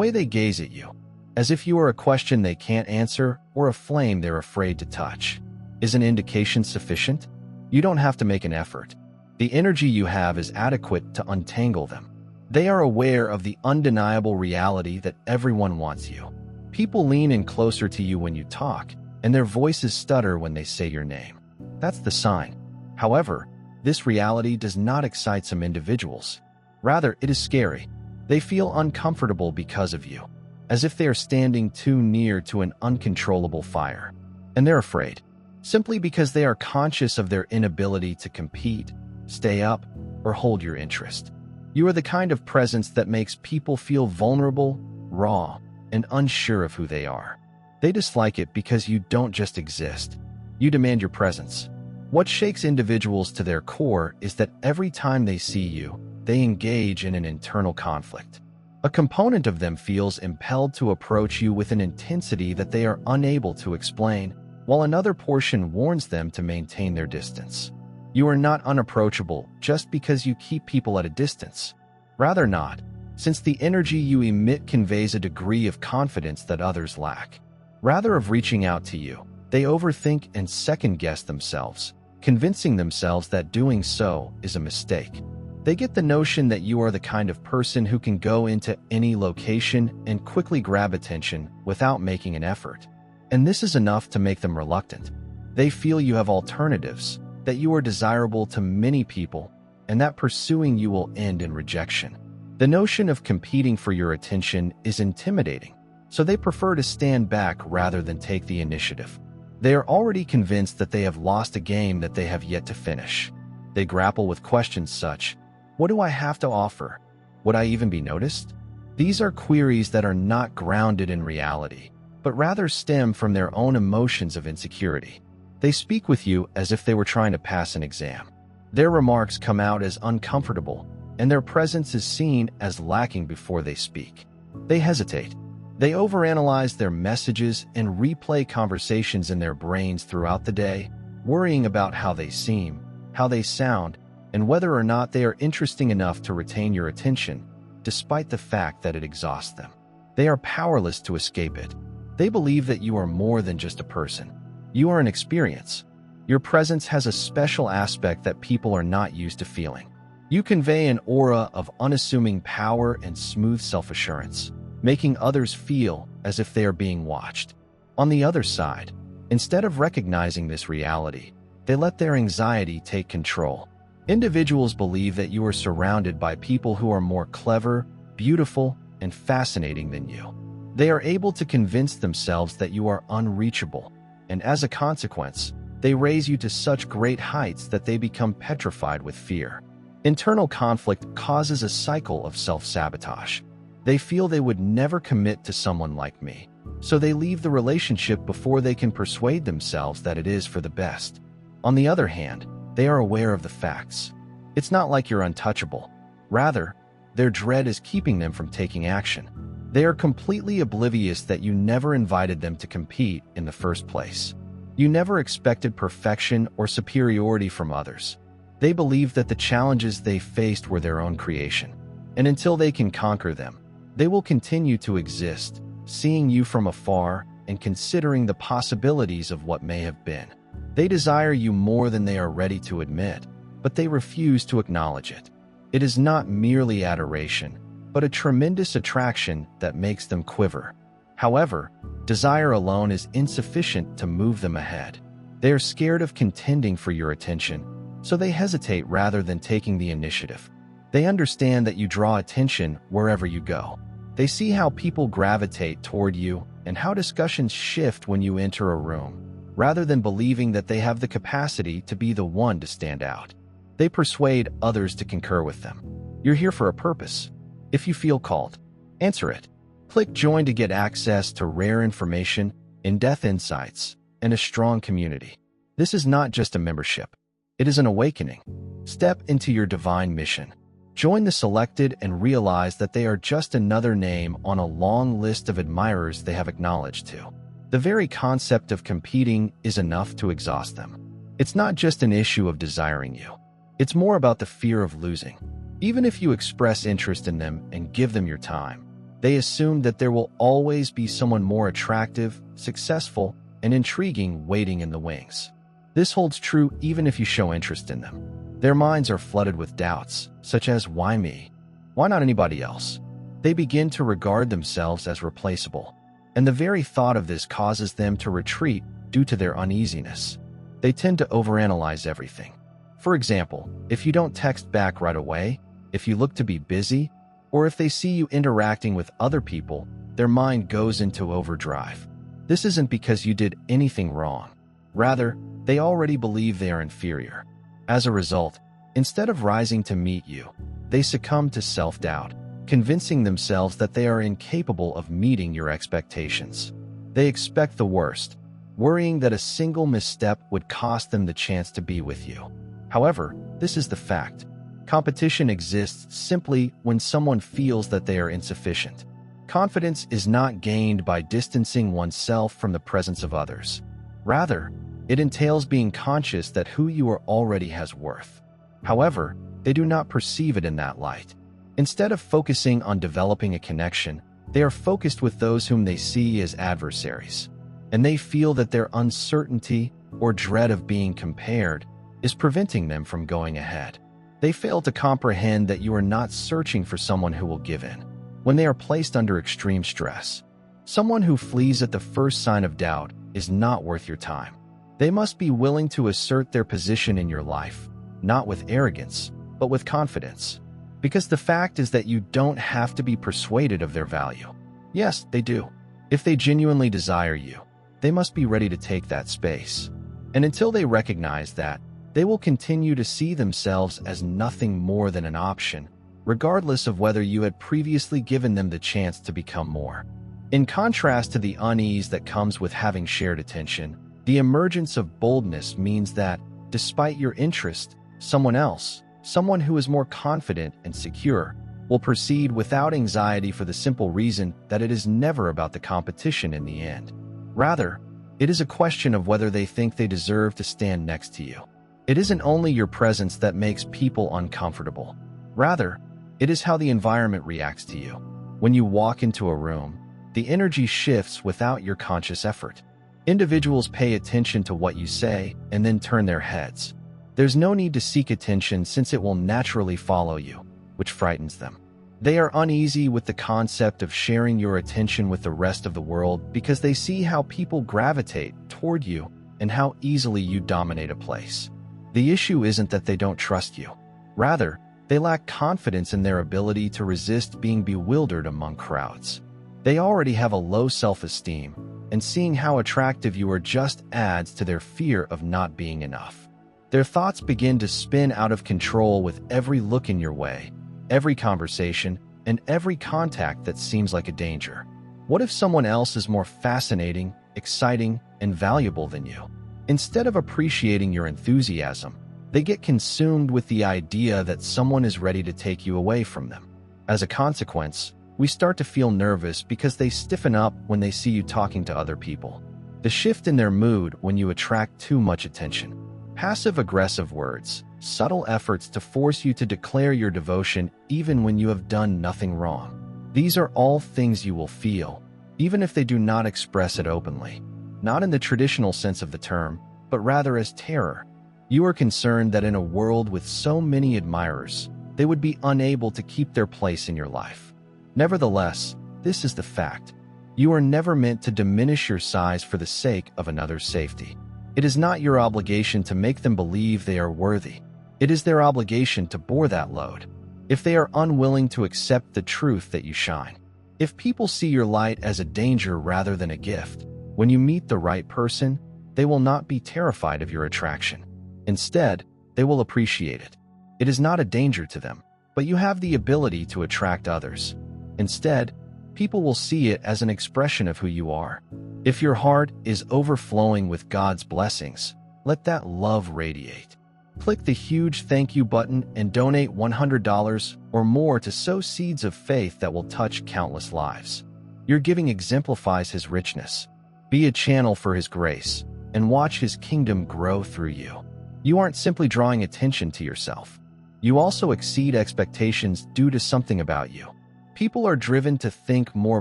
way they gaze at you, as if you are a question they can't answer or a flame they're afraid to touch. Is an indication sufficient? You don't have to make an effort. The energy you have is adequate to untangle them. They are aware of the undeniable reality that everyone wants you. People lean in closer to you when you talk, and their voices stutter when they say your name. That's the sign. However, this reality does not excite some individuals. Rather, it is scary. They feel uncomfortable because of you, as if they are standing too near to an uncontrollable fire. And they're afraid, simply because they are conscious of their inability to compete, stay up, or hold your interest. You are the kind of presence that makes people feel vulnerable, raw, and unsure of who they are. They dislike it because you don't just exist. You demand your presence. What shakes individuals to their core is that every time they see you, they engage in an internal conflict. A component of them feels impelled to approach you with an intensity that they are unable to explain, while another portion warns them to maintain their distance. You are not unapproachable just because you keep people at a distance. Rather not, since the energy you emit conveys a degree of confidence that others lack. Rather of reaching out to you, they overthink and second-guess themselves, convincing themselves that doing so is a mistake. They get the notion that you are the kind of person who can go into any location and quickly grab attention without making an effort. And this is enough to make them reluctant. They feel you have alternatives, that you are desirable to many people, and that pursuing you will end in rejection. The notion of competing for your attention is intimidating, so they prefer to stand back rather than take the initiative. They are already convinced that they have lost a game that they have yet to finish. They grapple with questions such, what do I have to offer? Would I even be noticed? These are queries that are not grounded in reality, but rather stem from their own emotions of insecurity. They speak with you as if they were trying to pass an exam. Their remarks come out as uncomfortable, and their presence is seen as lacking before they speak. They hesitate. They overanalyze their messages and replay conversations in their brains throughout the day, worrying about how they seem, how they sound, and whether or not they are interesting enough to retain your attention, despite the fact that it exhausts them. They are powerless to escape it. They believe that you are more than just a person. You are an experience. Your presence has a special aspect that people are not used to feeling. You convey an aura of unassuming power and smooth self-assurance, making others feel as if they are being watched. On the other side, instead of recognizing this reality, they let their anxiety take control. Individuals believe that you are surrounded by people who are more clever, beautiful, and fascinating than you. They are able to convince themselves that you are unreachable, and as a consequence, they raise you to such great heights that they become petrified with fear. Internal conflict causes a cycle of self-sabotage. They feel they would never commit to someone like me, so they leave the relationship before they can persuade themselves that it is for the best. On the other hand, they are aware of the facts. It's not like you're untouchable. Rather, their dread is keeping them from taking action. They are completely oblivious that you never invited them to compete in the first place. You never expected perfection or superiority from others. They believe that the challenges they faced were their own creation, and until they can conquer them, they will continue to exist, seeing you from afar and considering the possibilities of what may have been. They desire you more than they are ready to admit, but they refuse to acknowledge it. It is not merely adoration, but a tremendous attraction that makes them quiver. However, desire alone is insufficient to move them ahead. They are scared of contending for your attention, so they hesitate rather than taking the initiative. They understand that you draw attention wherever you go. They see how people gravitate toward you and how discussions shift when you enter a room, rather than believing that they have the capacity to be the one to stand out. They persuade others to concur with them. You're here for a purpose. If you feel called, answer it. Click join to get access to rare information, in-depth insights, and a strong community. This is not just a membership. It is an awakening. Step into your divine mission. Join the selected and realize that they are just another name on a long list of admirers they have acknowledged to. The very concept of competing is enough to exhaust them. It's not just an issue of desiring you. It's more about the fear of losing. Even if you express interest in them and give them your time, They assume that there will always be someone more attractive, successful, and intriguing waiting in the wings. This holds true even if you show interest in them. Their minds are flooded with doubts, such as, why me? Why not anybody else? They begin to regard themselves as replaceable, and the very thought of this causes them to retreat due to their uneasiness. They tend to overanalyze everything. For example, if you don't text back right away, if you look to be busy, or if they see you interacting with other people, their mind goes into overdrive. This isn't because you did anything wrong. Rather, they already believe they are inferior. As a result, instead of rising to meet you, they succumb to self-doubt, convincing themselves that they are incapable of meeting your expectations. They expect the worst, worrying that a single misstep would cost them the chance to be with you. However, this is the fact. Competition exists simply when someone feels that they are insufficient. Confidence is not gained by distancing oneself from the presence of others. Rather, it entails being conscious that who you are already has worth. However, they do not perceive it in that light. Instead of focusing on developing a connection, they are focused with those whom they see as adversaries. And they feel that their uncertainty or dread of being compared is preventing them from going ahead. They fail to comprehend that you are not searching for someone who will give in when they are placed under extreme stress. Someone who flees at the first sign of doubt is not worth your time. They must be willing to assert their position in your life, not with arrogance, but with confidence. Because the fact is that you don't have to be persuaded of their value. Yes, they do. If they genuinely desire you, they must be ready to take that space. And until they recognize that, they will continue to see themselves as nothing more than an option, regardless of whether you had previously given them the chance to become more. In contrast to the unease that comes with having shared attention, the emergence of boldness means that, despite your interest, someone else, someone who is more confident and secure, will proceed without anxiety for the simple reason that it is never about the competition in the end. Rather, it is a question of whether they think they deserve to stand next to you. It isn't only your presence that makes people uncomfortable. Rather, it is how the environment reacts to you. When you walk into a room, the energy shifts without your conscious effort. Individuals pay attention to what you say and then turn their heads. There's no need to seek attention since it will naturally follow you, which frightens them. They are uneasy with the concept of sharing your attention with the rest of the world because they see how people gravitate toward you and how easily you dominate a place. The issue isn't that they don't trust you. Rather, they lack confidence in their ability to resist being bewildered among crowds. They already have a low self-esteem, and seeing how attractive you are just adds to their fear of not being enough. Their thoughts begin to spin out of control with every look in your way, every conversation, and every contact that seems like a danger. What if someone else is more fascinating, exciting, and valuable than you? Instead of appreciating your enthusiasm, they get consumed with the idea that someone is ready to take you away from them. As a consequence, we start to feel nervous because they stiffen up when they see you talking to other people. The shift in their mood when you attract too much attention. Passive-aggressive words, subtle efforts to force you to declare your devotion even when you have done nothing wrong. These are all things you will feel, even if they do not express it openly. Not in the traditional sense of the term, but rather as terror. You are concerned that in a world with so many admirers, they would be unable to keep their place in your life. Nevertheless, this is the fact. You are never meant to diminish your size for the sake of another's safety. It is not your obligation to make them believe they are worthy. It is their obligation to bore that load. If they are unwilling to accept the truth that you shine. If people see your light as a danger rather than a gift, when you meet the right person, they will not be terrified of your attraction. Instead, they will appreciate it. It is not a danger to them, but you have the ability to attract others. Instead, people will see it as an expression of who you are. If your heart is overflowing with God's blessings, let that love radiate. Click the huge thank you button and donate $100 or more to sow seeds of faith that will touch countless lives. Your giving exemplifies His richness. Be a channel for His grace and watch His kingdom grow through you. You aren't simply drawing attention to yourself. You also exceed expectations due to something about you. People are driven to think more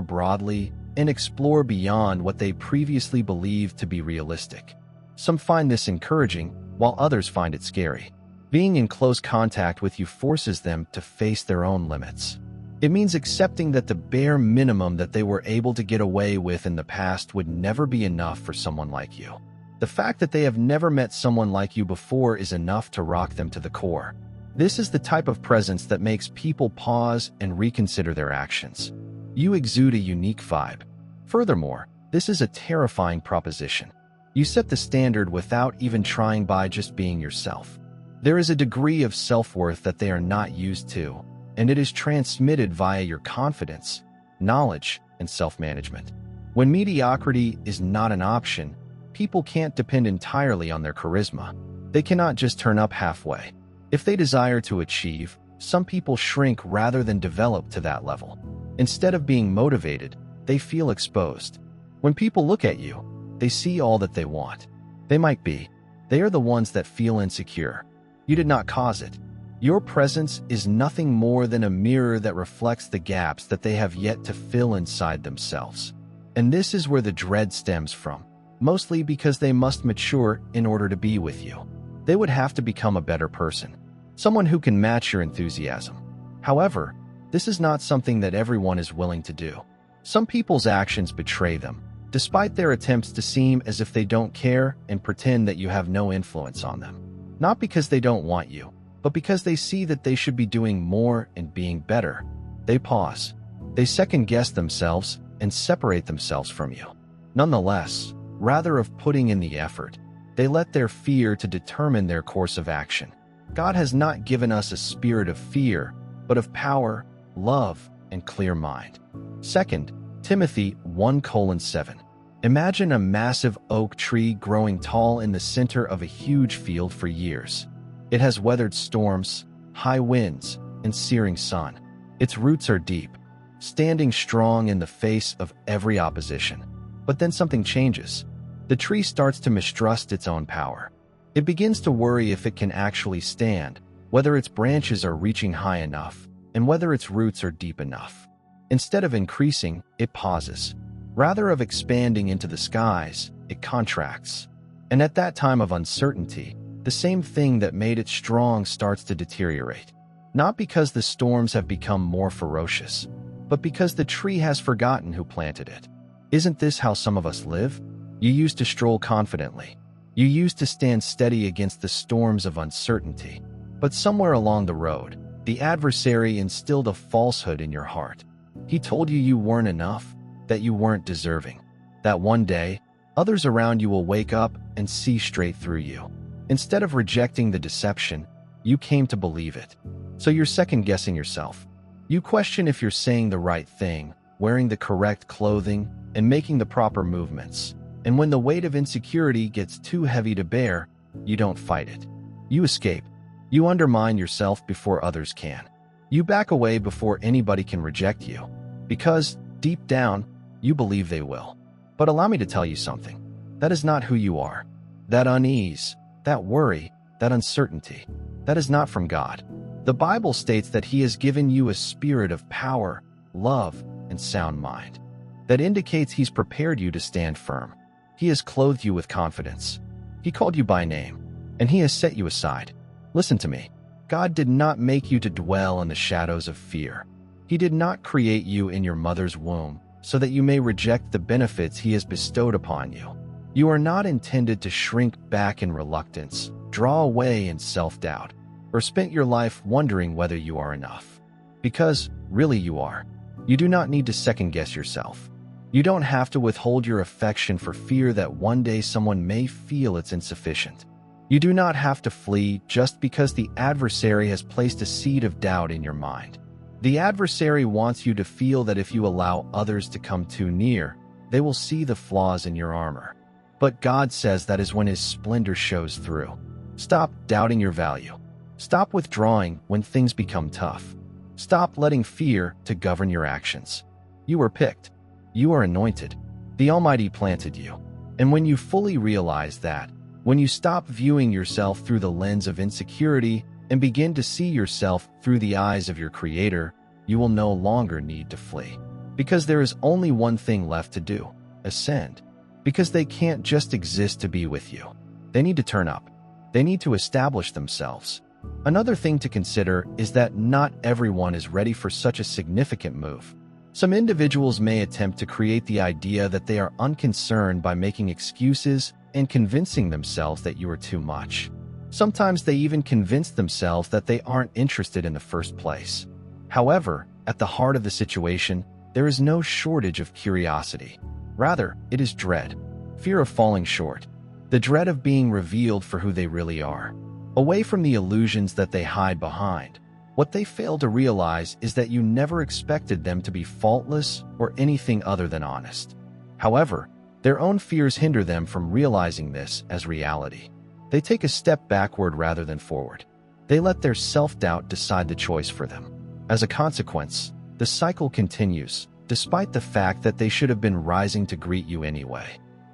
broadly and explore beyond what they previously believed to be realistic. Some find this encouraging, while others find it scary. Being in close contact with you forces them to face their own limits. It means accepting that the bare minimum that they were able to get away with in the past would never be enough for someone like you. The fact that they have never met someone like you before is enough to rock them to the core. This is the type of presence that makes people pause and reconsider their actions. You exude a unique vibe. Furthermore, this is a terrifying proposition. You set the standard without even trying by just being yourself. There is a degree of self-worth that they are not used to, and it is transmitted via your confidence, knowledge, and self-management. When mediocrity is not an option, people can't depend entirely on their charisma. They cannot just turn up halfway. If they desire to achieve, some people shrink rather than develop to that level. Instead of being motivated, they feel exposed. When people look at you, they see all that they want. They are the ones that feel insecure. You did not cause it. Your presence is nothing more than a mirror that reflects the gaps that they have yet to fill inside themselves. And this is where the dread stems from, mostly because they must mature in order to be with you. They would have to become a better person, someone who can match your enthusiasm. However, this is not something that everyone is willing to do. Some people's actions betray them, despite their attempts to seem as if they don't care and pretend that you have no influence on them. Not because they don't want you, but because they see that they should be doing more and being better. They pause. They second-guess themselves and separate themselves from you. Nonetheless, rather of putting in the effort, they let their fear to determine their course of action. God has not given us a spirit of fear, but of power, love, and clear mind. 2 Timothy 1:7. Imagine a massive oak tree growing tall in the center of a huge field for years. It has weathered storms, high winds, and searing sun. Its roots are deep, standing strong in the face of every opposition. But then something changes. The tree starts to mistrust its own power. It begins to worry if it can actually stand, whether its branches are reaching high enough, and whether its roots are deep enough. Instead of increasing, it pauses. Rather of expanding into the skies, it contracts. And at that time of uncertainty, the same thing that made it strong starts to deteriorate. Not because the storms have become more ferocious, but because the tree has forgotten who planted it. Isn't this how some of us live? You used to stroll confidently. You used to stand steady against the storms of uncertainty. But somewhere along the road, the adversary instilled a falsehood in your heart. He told you you weren't enough, that you weren't deserving, that one day, others around you will wake up and see straight through you. Instead of rejecting the deception, you came to believe it. So you're second-guessing yourself. You question if you're saying the right thing, wearing the correct clothing, and making the proper movements. And when the weight of insecurity gets too heavy to bear, you don't fight it. You escape. You undermine yourself before others can. You back away before anybody can reject you. Because, deep down, you believe they will. But allow me to tell you something. That is not who you are. That unease, that worry, that uncertainty, that is not from God. The Bible states that He has given you a spirit of power, love, and sound mind. That indicates He's prepared you to stand firm. He has clothed you with confidence. He called you by name, and He has set you aside. Listen to me. God did not make you to dwell in the shadows of fear. He did not create you in your mother's womb so that you may reject the benefits He has bestowed upon you. You are not intended to shrink back in reluctance, draw away in self-doubt, or spend your life wondering whether you are enough. Because, really you are. You do not need to second-guess yourself. You don't have to withhold your affection for fear that one day someone may feel it's insufficient. You do not have to flee just because the adversary has placed a seed of doubt in your mind. The adversary wants you to feel that if you allow others to come too near, they will see the flaws in your armor. But God says that is when His splendor shows through. Stop doubting your value. Stop withdrawing when things become tough. Stop letting fear to govern your actions. You are picked. You are anointed. The Almighty planted you. And when you fully realize that, when you stop viewing yourself through the lens of insecurity and begin to see yourself through the eyes of your Creator, you will no longer need to flee. Because there is only one thing left to do: ascend. Because they can't just exist to be with you. They need to turn up. They need to establish themselves. Another thing to consider is that not everyone is ready for such a significant move. Some individuals may attempt to create the idea that they are unconcerned by making excuses and convincing themselves that you are too much. Sometimes they even convince themselves that they aren't interested in the first place. However, at the heart of the situation, there is no shortage of curiosity. Rather, it is dread, fear of falling short, the dread of being revealed for who they really are, away from the illusions that they hide behind. What they fail to realize is that you never expected them to be faultless or anything other than honest. However, their own fears hinder them from realizing this as reality. They take a step backward rather than forward. They let their self-doubt decide the choice for them. As a consequence, the cycle continues, despite the fact that they should have been rising to greet you anyway.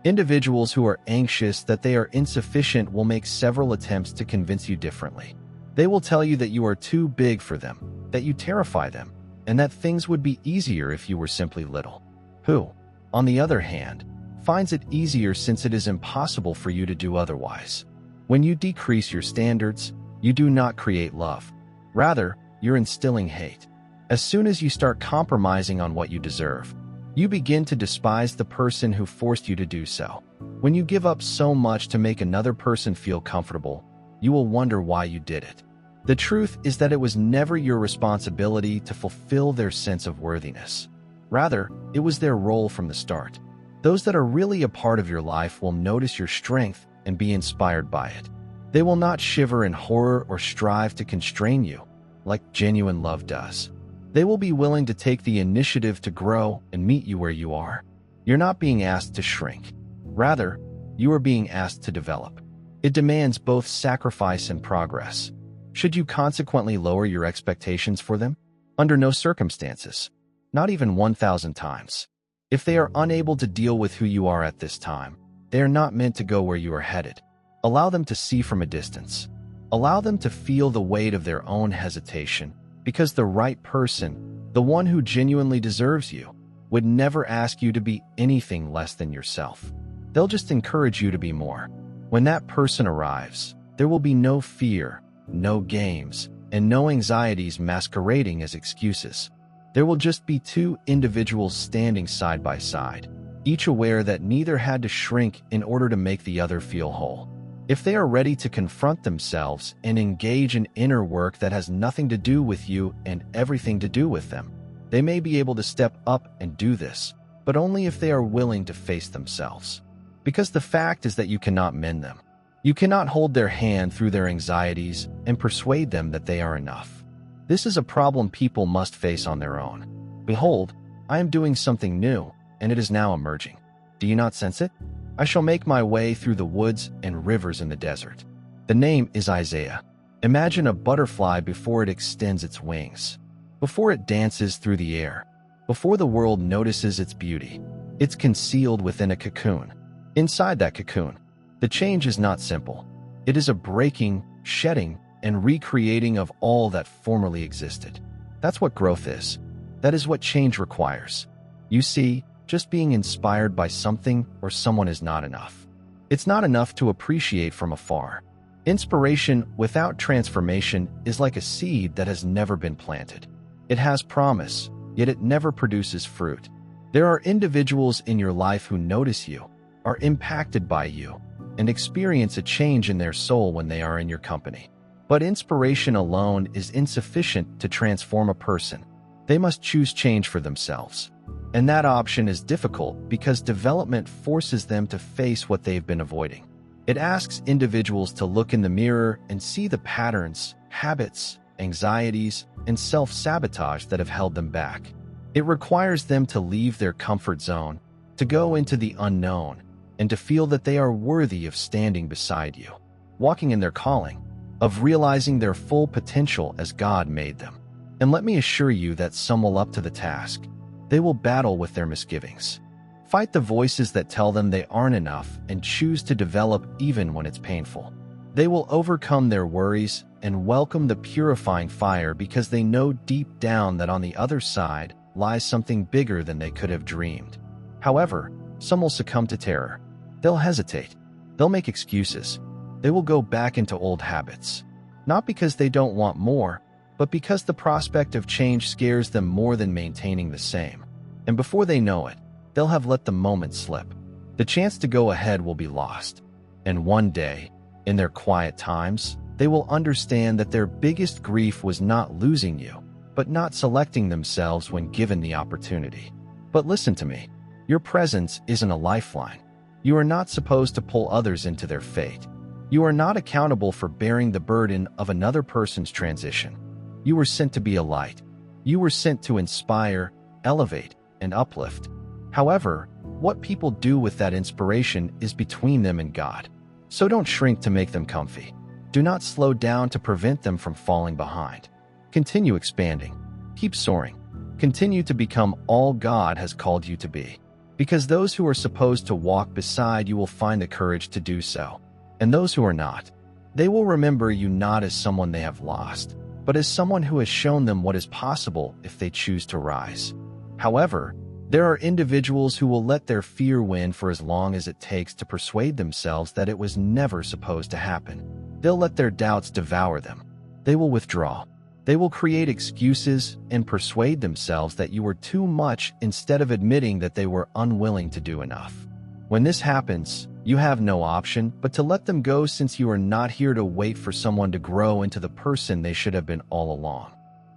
Individuals who are anxious that they are insufficient will make several attempts to convince you differently. They will tell you that you are too big for them, that you terrify them, and that things would be easier if you were simply little. Who, on the other hand, finds it easier since it is impossible for you to do otherwise. When you decrease your standards, you do not create love. Rather, you're instilling hate. As soon as you start compromising on what you deserve, you begin to despise the person who forced you to do so. When you give up so much to make another person feel comfortable, you will wonder why you did it. The truth is that it was never your responsibility to fulfill their sense of worthiness. Rather, it was their role from the start. Those that are really a part of your life will notice your strength and be inspired by it. They will not shiver in horror or strive to constrain you, like genuine love does. They will be willing to take the initiative to grow and meet you where you are. You're not being asked to shrink. Rather, you are being asked to develop. It demands both sacrifice and progress. Should you consequently lower your expectations for them? Under no circumstances. Not even 1,000 times. If they are unable to deal with who you are at this time, they are not meant to go where you are headed. Allow them to see from a distance. Allow them to feel the weight of their own hesitation, because the right person, the one who genuinely deserves you, would never ask you to be anything less than yourself. They'll just encourage you to be more. When that person arrives, there will be no fear, no games, and no anxieties masquerading as excuses. There will just be two individuals standing side by side, each aware that neither had to shrink in order to make the other feel whole. If they are ready to confront themselves and engage in inner work that has nothing to do with you and everything to do with them, they may be able to step up and do this, but only if they are willing to face themselves. Because the fact is that you cannot mend them. You cannot hold their hand through their anxieties and persuade them that they are enough. This is a problem people must face on their own. Behold, I am doing something new, and it is now emerging. Do you not sense it? I shall make my way through the woods and rivers in the desert. The name is Isaiah. Imagine a butterfly before it extends its wings, before it dances through the air, before the world notices its beauty. It's concealed within a cocoon. Inside that cocoon, the change is not simple. It is a breaking, shedding, and recreating of all that formerly existed. That's what growth is. That is what change requires. You see, just being inspired by something or someone is not enough. It's not enough to appreciate from afar. Inspiration without transformation is like a seed that has never been planted. It has promise, yet it never produces fruit. There are individuals in your life who notice you, are impacted by you, and experience a change in their soul when they are in your company. But inspiration alone is insufficient to transform a person. They must choose change for themselves. And that option is difficult because development forces them to face what they've been avoiding. It asks individuals to look in the mirror and see the patterns, habits, anxieties, and self-sabotage that have held them back. It requires them to leave their comfort zone, to go into the unknown, and to feel that they are worthy of standing beside you, walking in their calling, of realizing their full potential as God made them. And let me assure you that some will up to the task. They will battle with their misgivings. Fight the voices that tell them they aren't enough and choose to develop even when it's painful. They will overcome their worries and welcome the purifying fire because they know deep down that on the other side lies something bigger than they could have dreamed. However, some will succumb to terror. They'll hesitate. They'll make excuses. They will go back into old habits. Not because they don't want more, but because the prospect of change scares them more than maintaining the same. And before they know it, they'll have let the moment slip. The chance to go ahead will be lost. And one day, in their quiet times, they will understand that their biggest grief was not losing you, but not selecting themselves when given the opportunity. But listen to me. Your presence isn't a lifeline. You are not supposed to pull others into their fate. You are not accountable for bearing the burden of another person's transition. You were sent to be a light. You were sent to inspire, elevate, and uplift. However, what people do with that inspiration is between them and God. So don't shrink to make them comfy. Do not slow down to prevent them from falling behind. Continue expanding. Keep soaring. Continue to become all God has called you to be. Because those who are supposed to walk beside you will find the courage to do so. And those who are not, they will remember you not as someone they have lost, but as someone who has shown them what is possible if they choose to rise. However, there are individuals who will let their fear win for as long as it takes to persuade themselves that it was never supposed to happen. They'll let their doubts devour them. They will withdraw. They will create excuses and persuade themselves that you were too much instead of admitting that they were unwilling to do enough. When this happens, you have no option but to let them go, since you are not here to wait for someone to grow into the person they should have been all along.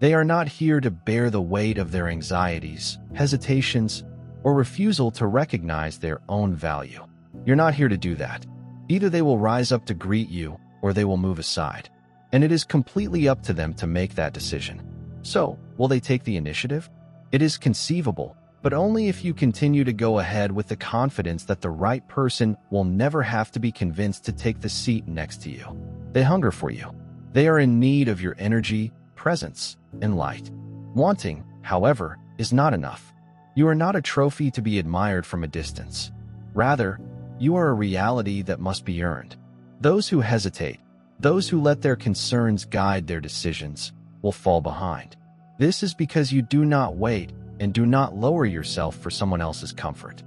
They are not here to bear the weight of their anxieties, hesitations, or refusal to recognize their own value. You're not here to do that. Either they will rise up to greet you, or they will move aside. And it is completely up to them to make that decision. So, will they take the initiative? It is conceivable, but only if you continue to go ahead with the confidence that the right person will never have to be convinced to take the seat next to you. They hunger for you. They are in need of your energy, presence, and light. Wanting, however, is not enough. You are not a trophy to be admired from a distance. Rather, you are a reality that must be earned. Those who hesitate, those who let their concerns guide their decisions, will fall behind. This is because you do not wait and do not lower yourself for someone else's comfort.